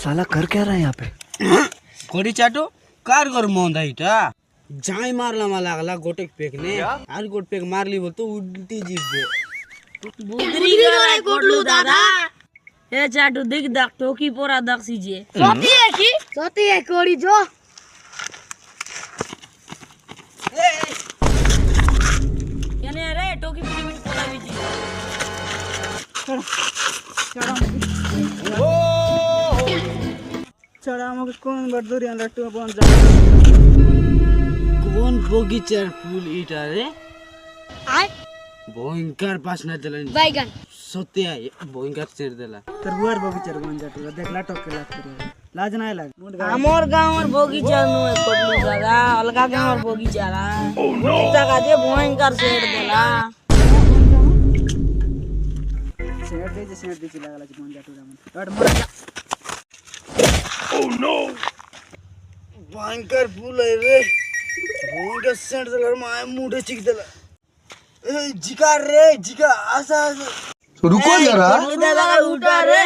साला कर क्या रहा है यहाँ पे? कोडी चाटो कार कर मोंदा इटा जाई मारला मला लागला गोटेक पेकने आज गोट पेक मारली बोलतो उल्टी जीभ दे बुदरी गराय कोटलू दादा हे चाटू दिख दक टोकी पोरा दक सीजे सती है कोड़ी जो याने रे टोकी पिनी में पोरा बीजी चढ़ा मग कौन बदुरी अंदर टू पहुंच जा कौन बगीचार फूल इटा रे आय भयंकर पासना देला बैगन सत्य आहे भयंकर चेर देला तर वर बगीचार कोण जातो देखला टोके लागतो लाज नाही लाग हमर गाँवर बगीचा नु कोटलू दादा अलगा गाँवर बगीचा रा जगह जे भयंकर सेट देला शेड दे लागला कोण जातो रड मर भयंकर फूल आहे रे भयंकर सेंट देला माय मुठे चिक देला ए जिका रे जिका असा रुको जरा। कोटलू दादा का उठा रे